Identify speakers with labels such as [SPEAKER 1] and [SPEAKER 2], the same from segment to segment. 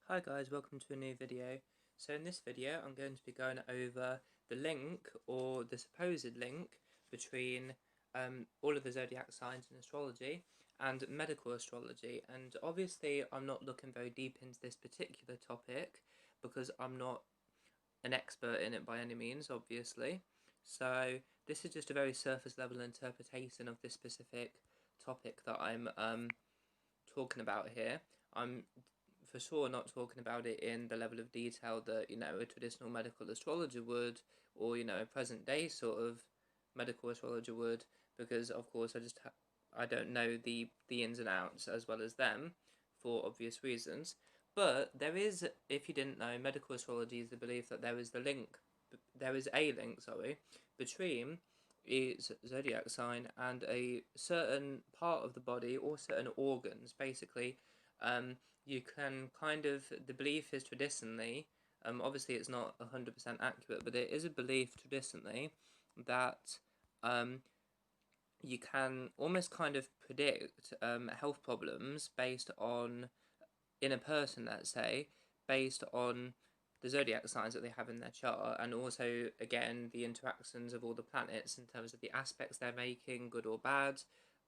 [SPEAKER 1] Hi guys, welcome to a new video. So in this video I'm going to be going over the link or the supposed link between all of the zodiac signs in astrology and medical astrology, and obviously I'm not looking very deep into this particular topic because I'm not an expert in it by any means, obviously. So this is just a very surface level interpretation of this specific topic that I'm talking about here. I'm for sure not talking about it in the level of detail that a traditional medical astrologer would, or a present day sort of medical astrologer would, because of course I don't know the ins and outs as well as them, for obvious reasons. But there is, if you didn't know, medical astrology is the belief that there is a link, sorry, between its zodiac sign and a certain part of the body or certain organs. Basically, you can the belief is traditionally, obviously it's not 100% accurate, but it is a belief traditionally that um, you can almost kind of predict health problems based on, in a person, let's say, based on the zodiac signs that they have in their chart, and also again the interactions of all the planets in terms of the aspects they're making, good or bad,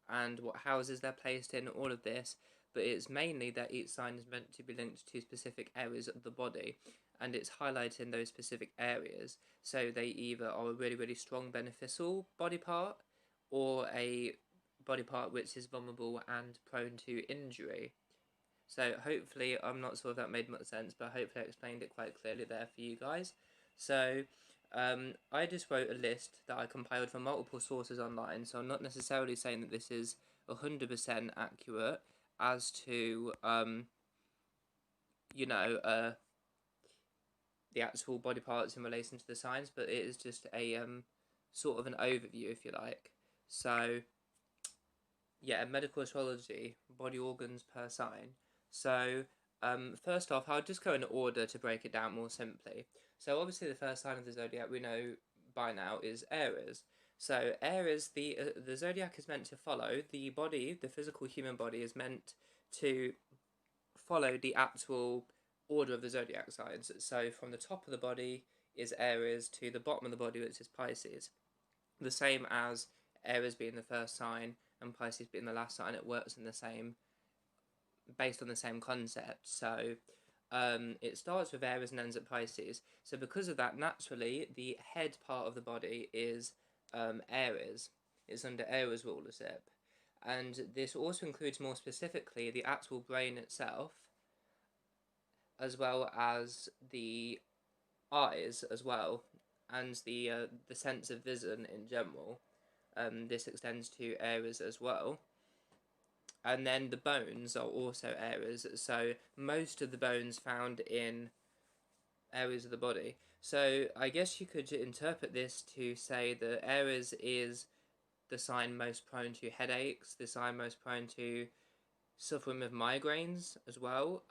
[SPEAKER 1] and what houses they're placed in, all of this. But it's mainly that each sign is meant to be linked to specific areas of the body, and it's highlighting those specific areas. So they either are a really, really strong beneficial body part, or a body part which is vulnerable and prone to injury. So hopefully, I'm not sure if that made much sense, but hopefully I explained it quite clearly there for you guys. So I just wrote a list that I compiled from multiple sources online, so I'm not necessarily saying that this is 100% accurate as to, you know, uh, the actual body parts in relation to the signs, but it is just a sort of an overview, if you like. So yeah, medical astrology, body organs per sign. So, first off, I'll just go in order to break it down more simply. So, obviously, the first sign of the zodiac we know by now is Aries. So, Aries, the zodiac is meant to follow the body, the physical human body is meant to follow the actual order of the zodiac signs. So, from the top of the body is Aries to the bottom of the body, which is Pisces. The same as Aries being the first sign and Pisces being the last sign, it works in the same, based on the same concept. So it starts with Aries and ends at Pisces. So because of that, naturally, the head part of the body is Aries. It's under Aries rulership. And this also includes more specifically the actual brain itself, as well as the eyes as well, and the sense of vision in general. This extends to Aries as well. And then the bones are also Aries. So most of the bones found in areas of the body. So I guess you could interpret this to say that Aries is the sign most prone to headaches, the sign most prone to suffering with migraines as well,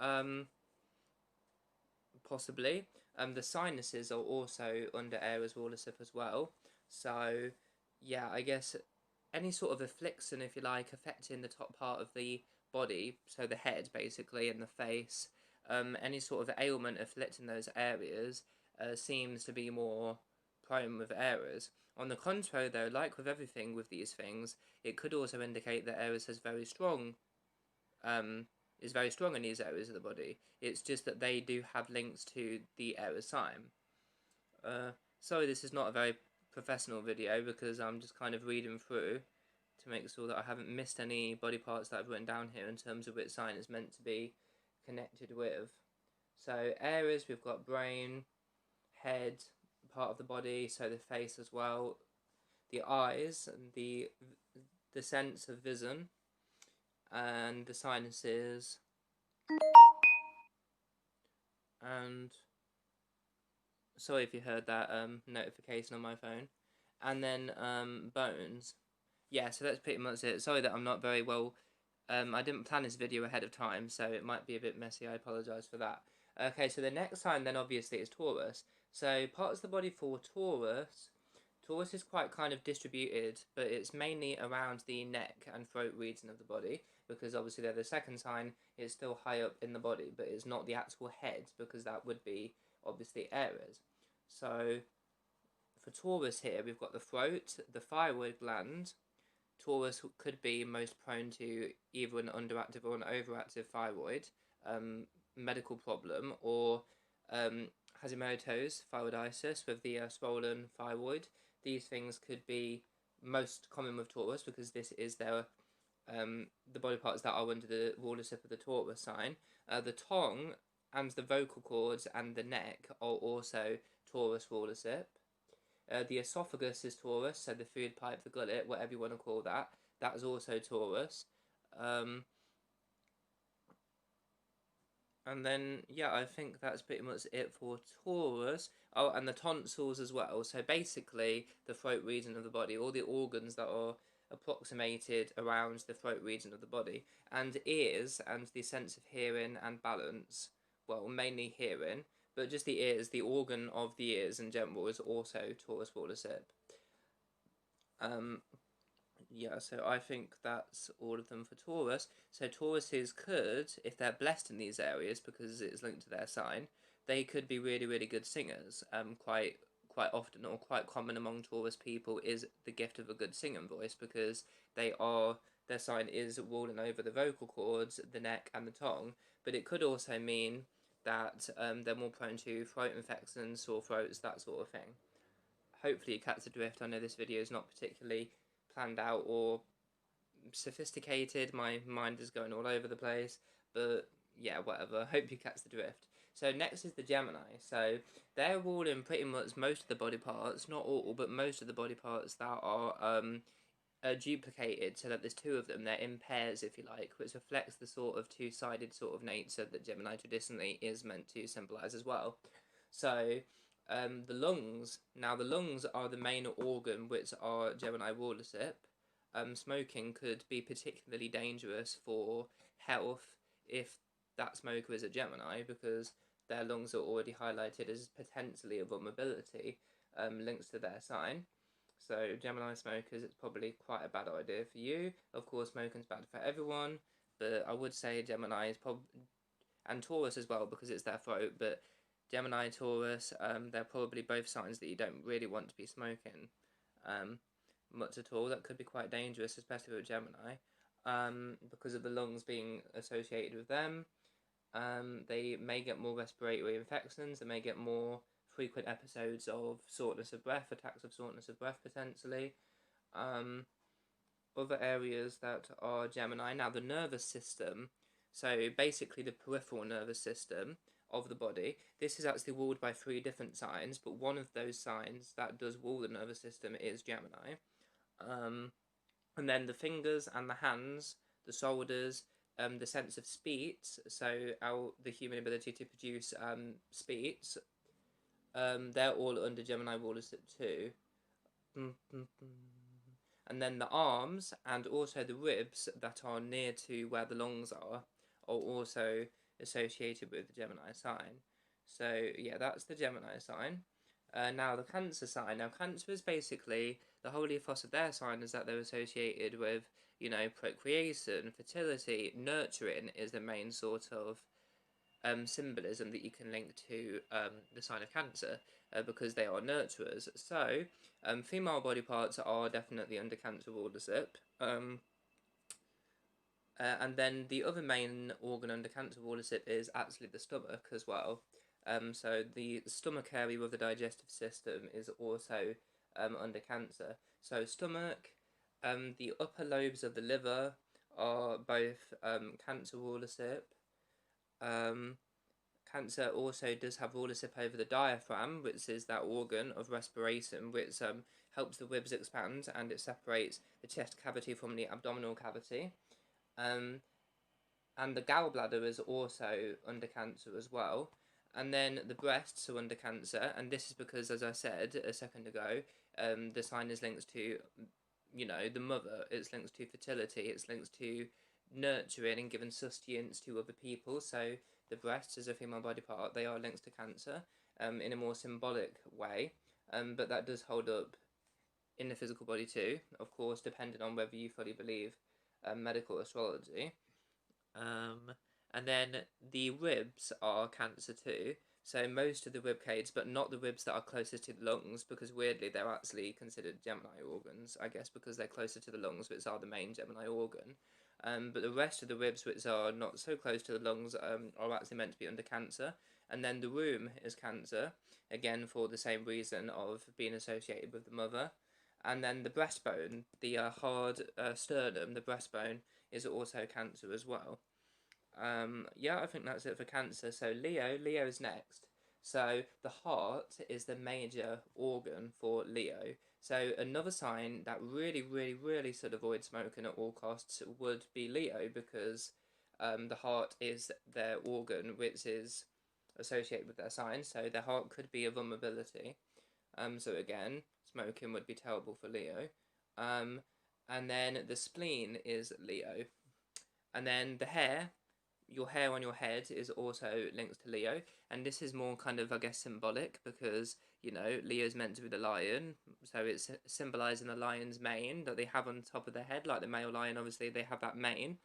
[SPEAKER 1] possibly. The sinuses are also under Aries rulership as well. So yeah, I guess any sort of affliction, if you like, affecting the top part of the body, so the head basically and the face, any sort of ailment afflicting those areas seems to be more prone with Aries. On the contrary, though, like with everything with these things, it could also indicate that Aries has um, is very strong in these areas of the body. It's just that they do have links to the Aries sign. Uh, Sorry, this is not a very professional video because I'm just kind of reading through to make sure that I haven't missed any body parts that I've written down here in terms of which sign is meant to be connected with. So Aries, we've got brain, head, part of the body, so the face as well, the eyes, and the sense of vision, and the sinuses, and sorry if you heard that notification on my phone, and then bones. Yeah, so that's pretty much it. Sorry that I'm not very well. I didn't plan this video ahead of time, so it might be a bit messy. I apologise for that. Okay, so the next sign then obviously is Taurus. So parts of the body for Taurus. Taurus is quite kind of distributed, but it's mainly around the neck and throat region of the body, because obviously they're the second sign. It's still high up in the body, but it's not the actual head, because that would be obviously Aries. So for Taurus here, we've got the throat, the thyroid gland. Taurus could be most prone to either an underactive or an overactive thyroid, medical problem, or Hashimoto's thyroiditis with the swollen thyroid. These things could be most common with Taurus because this is their the body parts that are under the rulership of the Taurus sign. The tongue and the vocal cords and the neck are also Taurus rulership. The esophagus is Taurus, so the food pipe, the gullet, whatever you want to call that, that is also Taurus. And then, yeah, I think that's pretty much it for Taurus. Oh, and the tonsils as well. So basically, the throat region of the body, all the organs that are approximated around the throat region of the body, and ears and the sense of hearing and balance. Well, mainly hearing, but just the ears, the organ of the ears in general is also Taurus rulership. Yeah, so I think that's all of them for Taurus. So Tauruses could, if they're blessed in these areas because it's linked to their sign, they could be really, really good singers. Quite often, or quite common among Taurus people, is the gift of a good singing voice because their sign is ruling over the vocal cords, the neck, and the tongue. But it could also mean that they're more prone to throat infections, sore throats, that sort of thing. Hopefully, you catch the drift. I know this video is not particularly planned out or sophisticated. My mind is going all over the place, but yeah, whatever. Hope you catch the drift. So next is the Gemini. So they're ruling pretty much most of the body parts, not all, but most of the body parts that are duplicated, so that there's two of them. They're in pairs, if you like, which reflects the sort of two-sided sort of nature that Gemini traditionally is meant to symbolize as well. So the lungs. Now, the lungs are the main organ which are Gemini rulership. Smoking could be particularly dangerous for health if that smoker is a Gemini, because their lungs are already highlighted as potentially a vulnerability, links to their sign. So Gemini smokers, it's probably quite a bad idea for you. Of course, smoking's bad for everyone, but I would say Gemini is probably, and Taurus as well, because it's their throat, but Gemini, Taurus, they're probably both signs that you don't really want to be smoking much at all. That could be quite dangerous, especially with Gemini, because of the lungs being associated with them. They may get more respiratory infections, they may get more frequent episodes of shortness of breath, attacks of shortness of breath potentially. Other areas that are Gemini. Now, the nervous system, so basically the peripheral nervous system of the body, this is actually ruled by 3 different signs, but one of those signs that does rule the nervous system is Gemini. And then the fingers and the hands, the shoulders, the sense of speech, so the human ability to produce speech, they're all under Gemini rulership too. And then the arms and also the ribs that are near to where the lungs are also associated with the Gemini sign. So yeah, that's the Gemini sign. Now the Cancer sign. Now Cancer is basically, the whole ethos of their sign is that they're associated with, you know, procreation, fertility, nurturing is the main sort of symbolism that you can link to the sign of Cancer, because they are nurturers. So female body parts are definitely under Cancer rulership. And then the other main organ under Cancer rulership is actually the stomach as well. So the stomach area of the digestive system is also under Cancer. So stomach, the upper lobes of the liver are both Cancer rulership. Cancer also does have rulership over the diaphragm, which is that organ of respiration, which helps the ribs expand, and it separates the chest cavity from the abdominal cavity. And the gallbladder is also under Cancer as well. And then the breasts are under Cancer, and this is because, as I said a second ago, the sign is linked to, you know, the mother. It's linked to fertility. It's linked to nurturing and giving sustenance to other people. So the breasts, as a female body part, they are linked to Cancer in a more symbolic way. But that does hold up in the physical body too, of course, depending on whether you fully believe medical astrology. And then the ribs are Cancer too. So most of the rib cage, but not the ribs that are closest to the lungs, because weirdly they're actually considered Gemini organs, I guess, because they're closer to the lungs, which are the main Gemini organ. But the rest of the ribs, which are not so close to the lungs, are actually meant to be under Cancer. And then the womb is Cancer, again for the same reason of being associated with the mother. And then the breastbone, the hard sternum, the breastbone, is also Cancer as well. Yeah, I think that's it for Cancer. So Leo's next. So the heart is the major organ for Leo. So another sign that really, really, really should avoid smoking at all costs would be Leo, because the heart is their organ, which is associated with their sign. So their heart could be a vulnerability. So again, smoking would be terrible for Leo. And then the spleen is Leo. And then the hair, your hair on your head is also linked to Leo, and this is more kind of, I guess, symbolic, because Leo's meant to be the lion, so it's symbolizing the lion's mane that they have on top of their head, like the male lion. Obviously, they have that mane.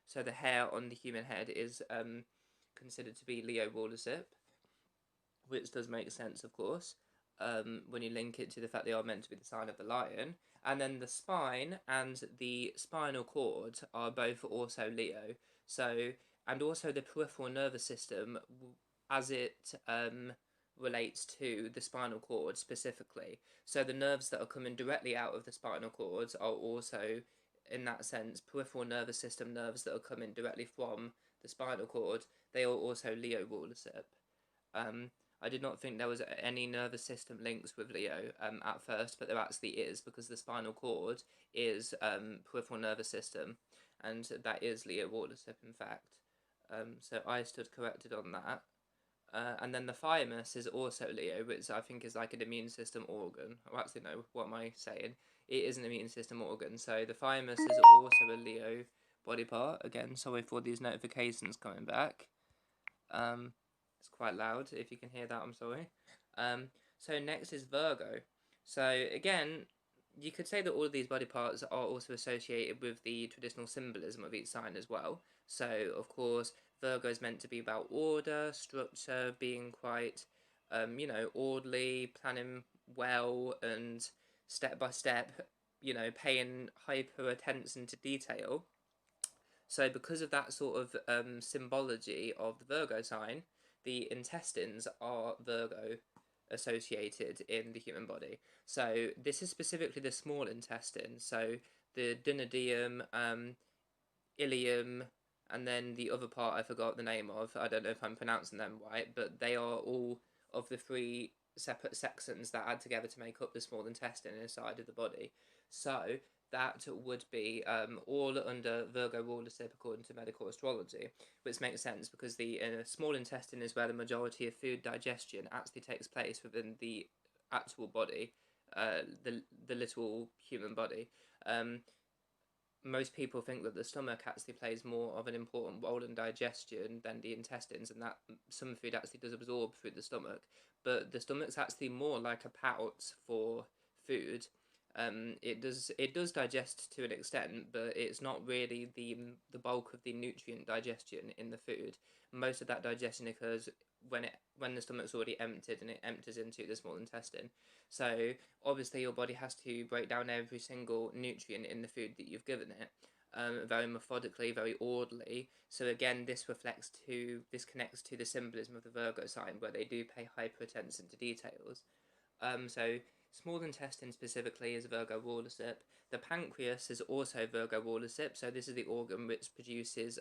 [SPEAKER 1] So the hair on the human head is considered to be Leo rulership, which does make sense, of course, when you link it to the fact they are meant to be the sign of the lion. And then the spine and the spinal cord are both also Leo. So, and also the peripheral nervous system, as it relates to the spinal cord specifically. So the nerves that are coming directly out of the spinal cord are also, in that sense, peripheral nervous system nerves that are coming directly from the spinal cord. They are also Leo rulership. Um, I did not think there was any nervous system links with Leo at first, but there actually is, because the spinal cord is peripheral nervous system, and that is Leo rulership, in fact. So I stood corrected on that. And then the thymus is also Leo, which I think is like an immune system organ. Oh, actually, no, what am I saying? It is an immune system organ. So the thymus is also a Leo body part. Again, sorry for these notifications coming back. It's quite loud. If you can hear that, I'm sorry. So next is Virgo. So again, you could say that all of these body parts are also associated with the traditional symbolism of each sign as well. So of course, Virgo is meant to be about order, structure, being quite, orderly, planning well, and step by step, paying hyper attention to detail. So because of that sort of symbology of the Virgo sign, the intestines are Virgo associated in the human body. So this is specifically the small intestine. So the duodenum, ileum, and then the other part I forgot the name of. I don't know if I'm pronouncing them right, but they are all of the three separate sections that add together to make up the small intestine inside of the body. So that would be all under Virgo rulership according to medical astrology, which makes sense because the small intestine is where the majority of food digestion actually takes place within the actual body, the literal human body. Most people think that the stomach actually plays more of an important role in digestion than the intestines, and that some food actually does absorb through the stomach. But the stomach's actually more like a pouch for food. It does digest to an extent, but it's not really the bulk of the nutrient digestion in the food. Most of that digestion occurs when the stomach's already emptied and it empties into the small intestine. So obviously your body has to break down every single nutrient in the food that you've given it, very methodically, very orderly. So again, this connects to the symbolism of the Virgo sign, where they do pay hyper attention to details. So small intestine specifically is Virgo rulership. The pancreas is also Virgo rulership. So this is the organ which produces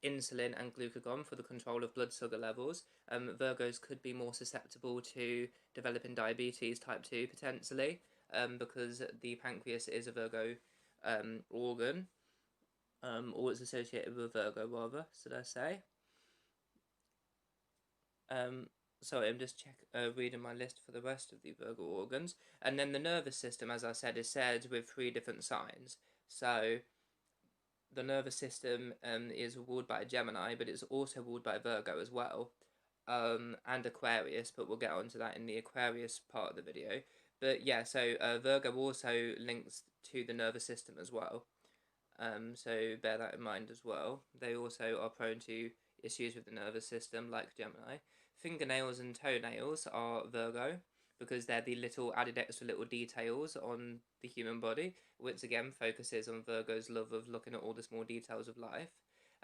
[SPEAKER 1] insulin and glucagon for the control of blood sugar levels. Virgos could be more susceptible to developing diabetes type 2 potentially, because the pancreas is a Virgo organ, or it's associated with Virgo rather, should I say. Sorry, I'm just reading my list for the rest of the Virgo organs. And then the nervous system, as I said, is said with 3 different signs. So the nervous system is ruled by Gemini, but it's also ruled by Virgo as well, and Aquarius, but we'll get onto that in the Aquarius part of the video. But yeah, so Virgo also links to the nervous system as well. So bear that in mind as well. They also are prone to issues with the nervous system, like Gemini. Fingernails and toenails are Virgo because they're the little added extra little details on the human body, which again focuses on Virgo's love of looking at all the small details of life.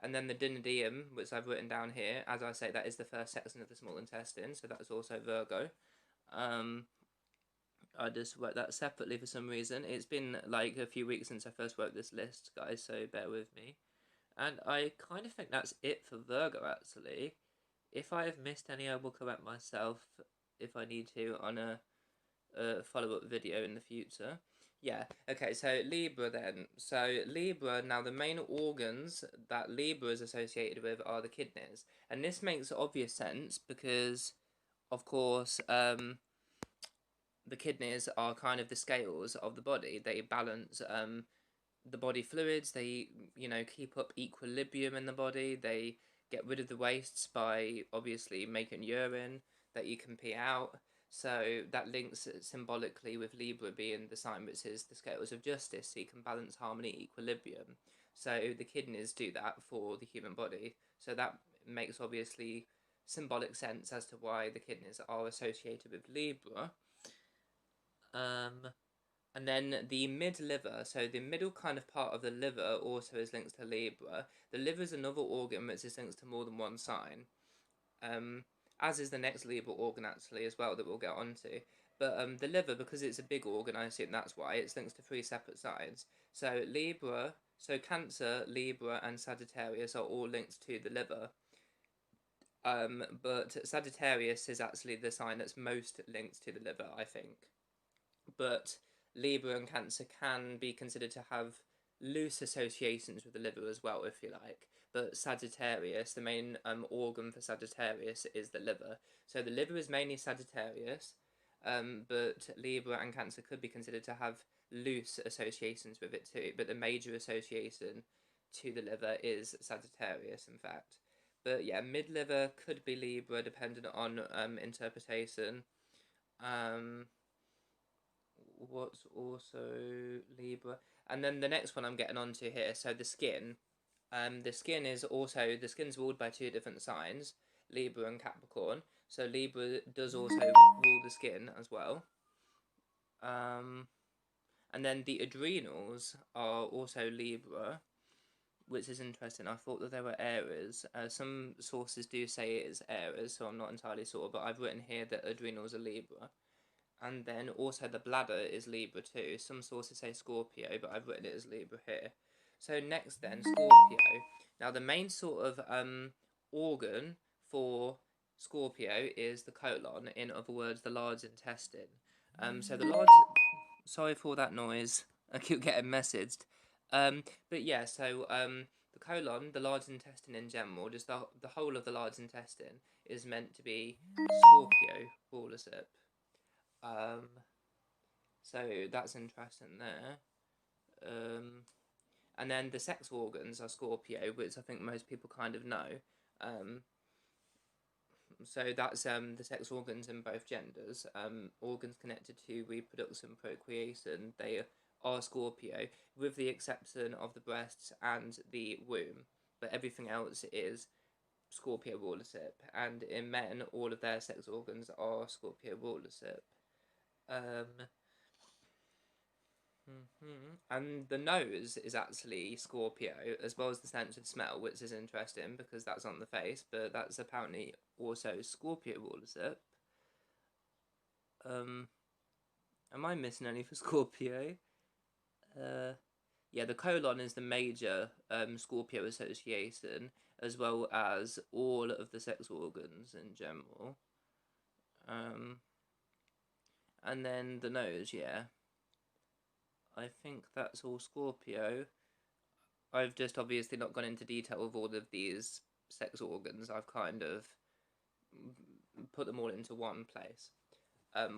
[SPEAKER 1] And then the duodenum, which I've written down here, as I say, that is the first section of the small intestine, so that's also Virgo. Um, I just wrote that separately for some reason. It's been like a few weeks since I first wrote this list, guys, so bear with me. And I kind of think that's it for Virgo, actually. If I have missed any, I will correct myself if I need to on a follow-up video in the future. Yeah, okay, so Libra then. So Libra, now the main organs that Libra is associated with are the kidneys. And this makes obvious sense because, of course, the kidneys are kind of the scales of the body. They balance the body fluids. They, keep up equilibrium in the body. They get rid of the wastes by obviously making urine that you can pee out. So that links symbolically with Libra being the sign which is the scales of justice. So you can balance harmony, equilibrium. So the kidneys do that for the human body. So that makes obviously symbolic sense as to why the kidneys are associated with Libra. And then the mid liver, so the middle kind of part of the liver also is linked to Libra. The liver is another organ which is linked to more than one sign, as is the next Libra organ actually as well that we'll get onto. But the liver, because it's a big organ, I assume that's why, it's linked to three separate signs. So Cancer, Libra, and Sagittarius are all linked to the liver. But Sagittarius is actually the sign that's most linked to the liver, I think. But Libra and Cancer can be considered to have loose associations with the liver as well, if you like. But Sagittarius, the main organ for Sagittarius is the liver. So the liver is mainly Sagittarius, but Libra and Cancer could be considered to have loose associations with it too. But the major association to the liver is Sagittarius, in fact. But yeah, mid liver could be Libra, depending on interpretation. What's also Libra, and then the next one I'm getting onto here. So the skin, the skin's ruled by two different signs, Libra and Capricorn. So Libra does also rule the skin as well. And then the adrenals are also Libra, which is interesting. I thought that they were Aries. Some sources do say it is Aries, so I'm not entirely sure. But I've written here that adrenals are Libra. And then also the bladder is Libra too. Some sources say Scorpio, but I've written it as Libra here. So next then, Scorpio. Now the main sort of organ for Scorpio is the colon, in other words, the large intestine. So the large... Sorry for that noise. I keep getting messaged. But yeah, so the colon, the large intestine in general, just the whole of the large intestine is meant to be Scorpio rulership. So that's interesting there. And then the sex organs are Scorpio, which I think most people kind of know. So that's the sex organs in both genders. Organs connected to reproduction, procreation, they are Scorpio, with the exception of the breasts and the womb. But everything else is Scorpio rulership. And in men, all of their sex organs are Scorpio rulership. And the nose is actually Scorpio, as well as the sense of smell, which is interesting because that's on the face, but that's apparently also Scorpio rulership. Am I missing any for Scorpio? Yeah, the colon is the major Scorpio association, as well as all of the sex organs in general. And then the nose, yeah. I think that's all Scorpio. I've just obviously not gone into detail of all of these sex organs. I've kind of put them all into one place,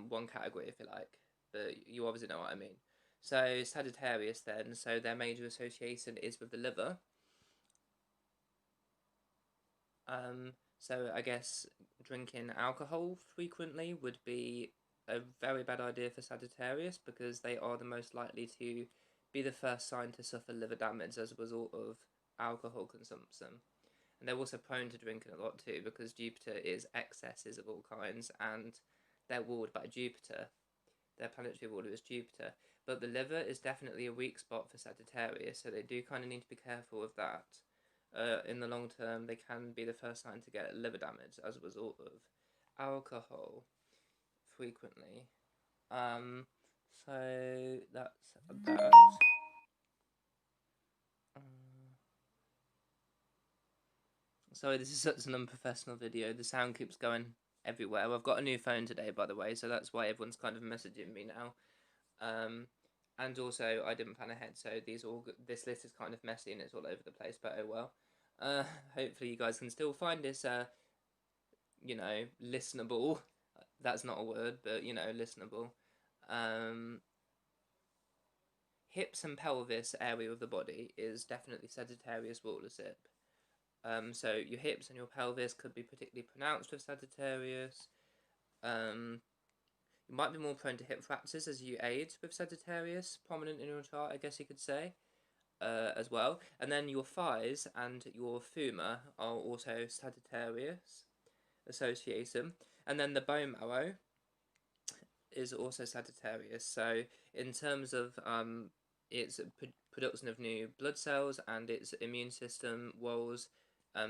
[SPEAKER 1] one category, if you like. But you obviously know what I mean. So Sagittarius then, so their major association is with the liver. So I guess drinking alcohol frequently would be a very bad idea for Sagittarius because they are the most likely to be the first sign to suffer liver damage as a result of alcohol consumption. And they're also prone to drinking a lot too because Jupiter is excesses of all kinds and they're ruled by Jupiter. Their planetary ruler is Jupiter. But the liver is definitely a weak spot for Sagittarius, so they do kind of need to be careful of that. In the long term, they can be the first sign to get liver damage as a result of alcohol frequently. So that's that. Sorry, this is such an unprofessional video. The sound keeps going everywhere. I've got a new phone today, by the way, so that's why everyone's kind of messaging me now. And also, I didn't plan ahead, so this list is kind of messy and it's all over the place, but oh well. Hopefully you guys can still find this, listenable. That's not a word, but, listenable. Hips and pelvis area of the body is definitely Sagittarius rulership. So your hips and your pelvis could be particularly pronounced with Sagittarius. You might be more prone to hip fractures as you age with Sagittarius, prominent in your chart, I guess you could say, as well. And then your thighs and your femur are also Sagittarius association. And then the bone marrow is also Sagittarius. So in terms of its production of new blood cells and its immune system walls,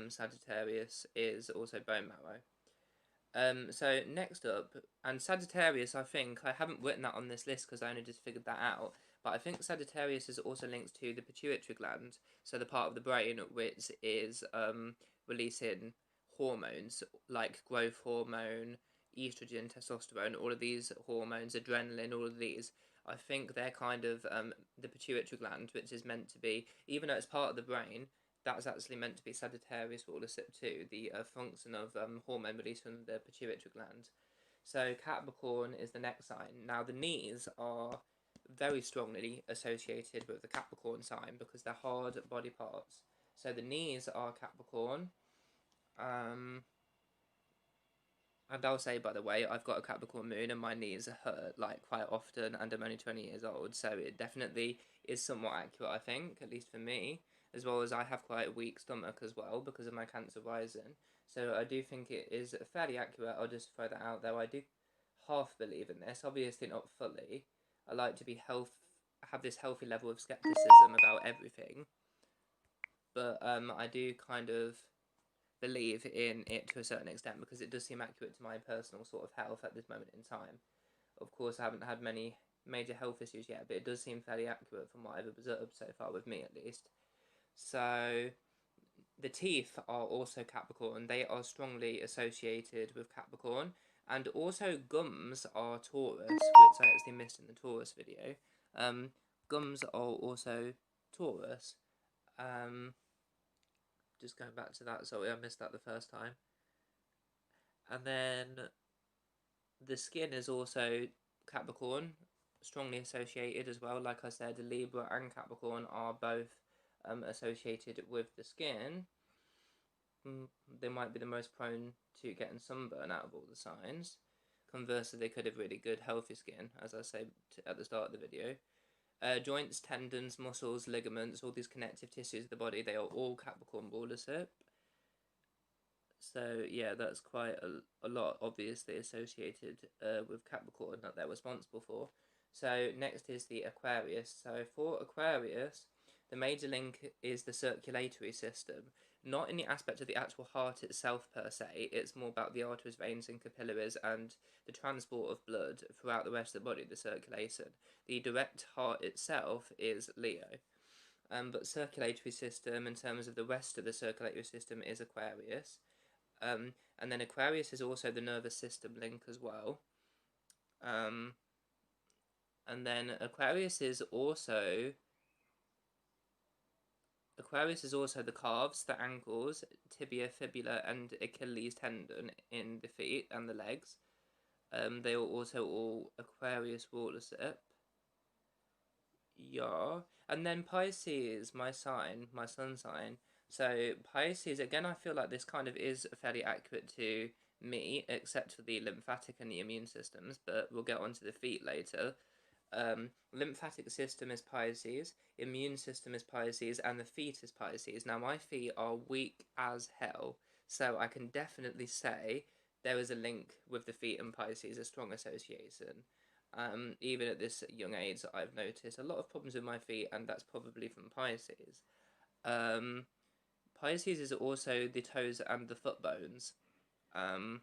[SPEAKER 1] Sagittarius is also bone marrow. So next up, and Sagittarius, I think, I haven't written that on this list because I only just figured that out, but I think Sagittarius is also linked to the pituitary gland, so the part of the brain which is releasing hormones like growth hormone, estrogen, testosterone, all of these hormones, adrenaline, all of these. I think they're kind of the pituitary gland, which is meant to be, even though it's part of the brain, that's actually meant to be Sagittarius rulership too, the function of hormone release from the pituitary gland. So Capricorn is the next sign. Now the knees are very strongly associated with the Capricorn sign because they're hard body parts. So the knees are Capricorn. And I'll say, by the way, I've got a Capricorn moon and my knees hurt like quite often, and I'm only 20 years old, so it definitely is somewhat accurate, I think, at least for me, as well as I have quite a weak stomach as well because of my Cancer rising. So I do think it is fairly accurate. I'll just throw that out there. I do half believe in this, obviously not fully. I like to be have this healthy level of skepticism about everything, but I do kind of believe in it to a certain extent because it does seem accurate to my personal sort of health at this moment in time. Of course, I haven't had many major health issues yet, but it does seem fairly accurate from what I've observed so far with me at least. So the teeth are also Capricorn. They are strongly associated with Capricorn. And also gums are Taurus, which I actually missed in the Taurus video. Gums are also Taurus. Just going back to that, sorry, I missed that the first time. And then the skin is also Capricorn, strongly associated as well. Like I said, Libra and Capricorn are both associated with the skin. They might be the most prone to getting sunburn out of all the signs. Conversely, they could have really good, healthy skin, as I said at the start of the video. Joints, tendons, muscles, ligaments, all these connective tissues of the body, they are all Capricorn rulership. So yeah, that's quite a lot obviously associated with Capricorn that they're responsible for. So next is the Aquarius. So for Aquarius, the major link is the circulatory system. Not in the aspect of the actual heart itself per se, it's more about the arteries, veins and capillaries and the transport of blood throughout the rest of the body, the circulation. The direct heart itself is Leo. But circulatory system, in terms of the rest of the circulatory system, is Aquarius. And then Aquarius is also the nervous system link as well. And then Aquarius is also the calves, the ankles, tibia, fibula, and Achilles tendon in the feet and the legs. They are also all Aquarius rulership. Yeah. And then Pisces, my sign, my sun sign, So Pisces, again, I feel like this kind of is fairly accurate to me, except for the lymphatic and the immune systems, but we'll get onto the feet later. Lymphatic system is Pisces, immune system is Pisces, and the feet is Pisces. Now, my feet are weak as hell, so I can definitely say there is a link with the feet and Pisces, a strong association. Even at this young age, I've noticed a lot of problems with my feet, and that's probably from Pisces. Um, Pisces is also the toes and the foot bones. Um,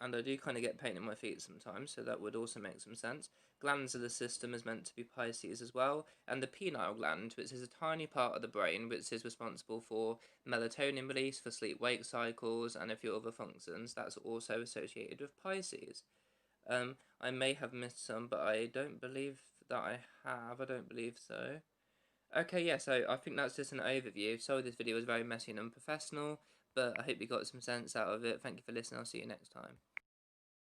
[SPEAKER 1] and I do kind of get pain in my feet sometimes, so that would also make some sense. Glandular system is meant to be Pisces as well, and the pineal gland, which is a tiny part of the brain which is responsible for melatonin release for sleep-wake cycles and a few other functions, that's also associated with Pisces. I may have missed some, but I don't believe that I have. I don't believe so. Okay, yeah, so I think that's just an overview. Sorry this video was very messy and unprofessional, but I hope you got some sense out of it. Thank you for listening. I'll see you next time.